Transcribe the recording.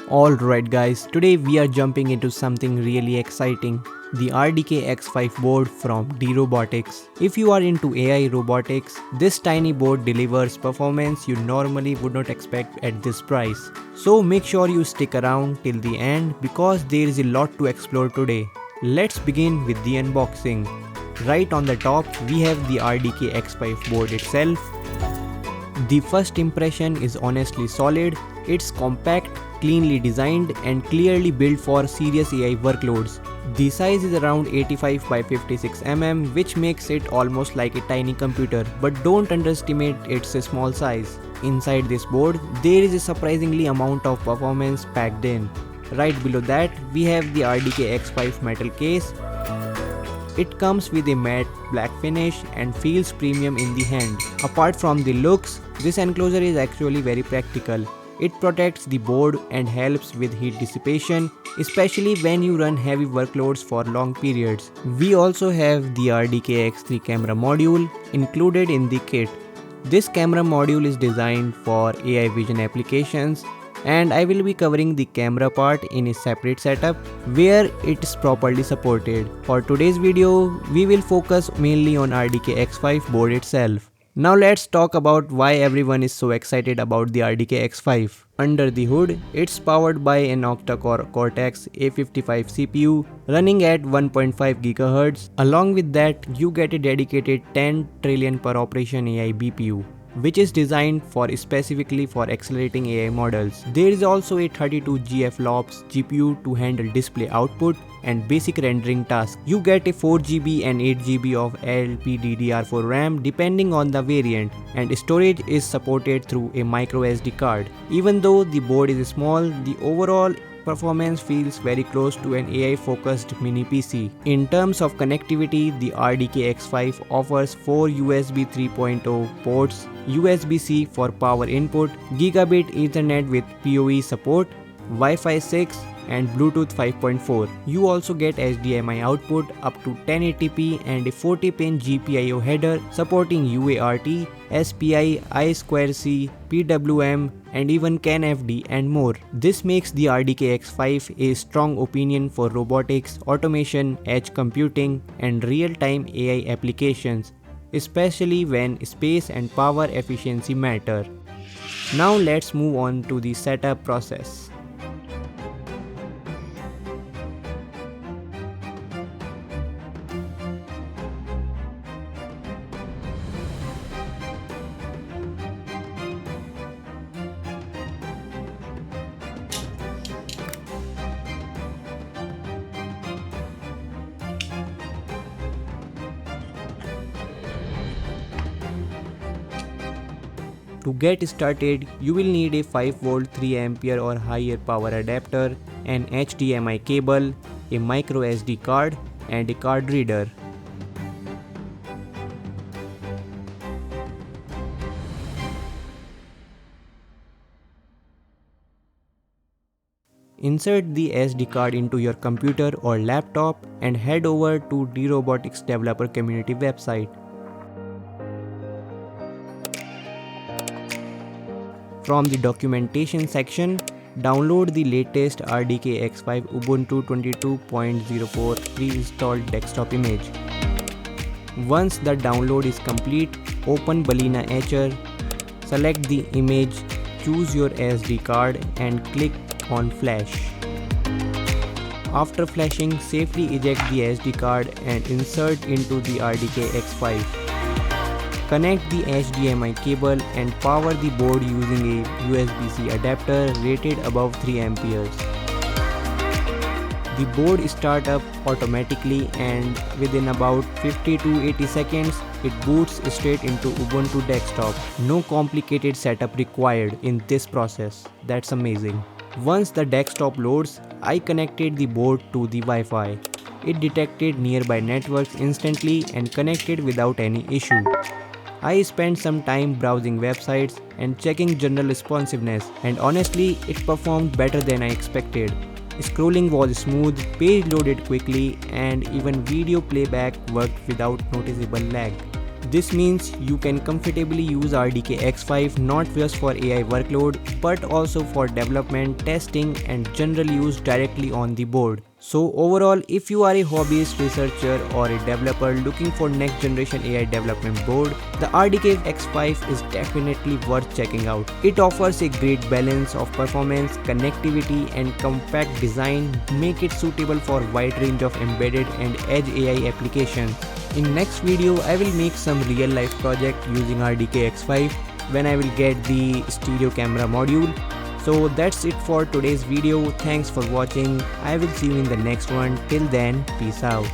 Alright guys, today we are jumping into something really exciting, the RDK X5 board from D-Robotics. If you are into AI robotics, this tiny board delivers performance you normally would not expect at this price. So make sure you stick around till the end because there is a lot to explore today. Let's begin with the unboxing. Right on the top, we have the RDK X5 board itself. The first impression is honestly solid. It's compact, cleanly designed and clearly built for serious AI workloads. The size is around 85 by 56 mm, which makes it almost like a tiny computer, but don't underestimate its small size. Inside this board, there is a surprisingly amount of performance packed in. Right below that, we have the RDK X5 metal case. It comes with a matte black finish and feels premium in the hand. Apart from the looks, this enclosure is actually very practical. It protects the board and helps with heat dissipation, especially when you run heavy workloads for long periods. We also have the RDK X3 camera module included in the kit. This camera module is designed for AI vision applications, and I will be covering the camera part in a separate setup where it is properly supported. For today's video, we will focus mainly on RDK X5 board itself. Now let's talk about why everyone is so excited about the RDK X5. Under the hood, it's powered by an octa-core Cortex A55 CPU running at 1.5 GHz. Along with that, you get a dedicated 10 trillion per operation AI BPU, which is designed specifically for accelerating AI models. There is also a 32 GFLOPS GPU to handle display output and basic rendering tasks. You get a 4GB and 8GB of LPDDR4 RAM depending on the variant, and storage is supported through a micro SD card. Even though the board is small, the overall performance feels very close to an AI-focused mini PC. In terms of connectivity, the RDK X5 offers 4 USB 3.0 ports, USB-C for power input, Gigabit Ethernet with PoE support, Wi-Fi 6 and Bluetooth 5.4. You also get HDMI output up to 1080p and a 40-pin GPIO header supporting UART, SPI, I2C, PWM and even CAN-FD and more. This makes the RDK X5 a strong opinion for robotics, automation, edge computing and real-time AI applications, especially when space and power efficiency matter. Now let's move on to the setup process. To get started, you will need a 5V 3A or higher power adapter, an HDMI cable, a micro SD card and a card reader. Insert the SD card into your computer or laptop and head over to D-Robotics developer community website. From the documentation section, download the latest RDK X5 Ubuntu 22.04 pre-installed desktop image. Once the download is complete, open Balena Etcher, select the image, choose your SD card and click on Flash. After flashing, safely eject the SD card and insert into the RDK X5. Connect the HDMI cable and power the board using a USB-C adapter rated above 3A. The board starts up automatically and within about 50 to 80 seconds, it boots straight into Ubuntu desktop. No complicated setup required in this process. That's amazing. Once the desktop loads, I connected the board to the Wi-Fi. It detected nearby networks instantly and connected without any issue. I spent some time browsing websites and checking general responsiveness, and honestly, it performed better than I expected. Scrolling was smooth, page loaded quickly, and even video playback worked without noticeable lag. This means you can comfortably use RDK X5 not just for AI workload but also for development, testing and general use directly on the board. So overall, if you are a hobbyist researcher or a developer looking for next generation AI development board, the RDK X5 is definitely worth checking out. It offers a great balance of performance, connectivity and compact design, make it suitable for wide range of embedded and edge AI applications. In next video, I will make some real life project using RDK X5 when I will get the stereo camera module. So that's it for today's video. Thanks for watching. I will see you in the next one. Till then, peace out.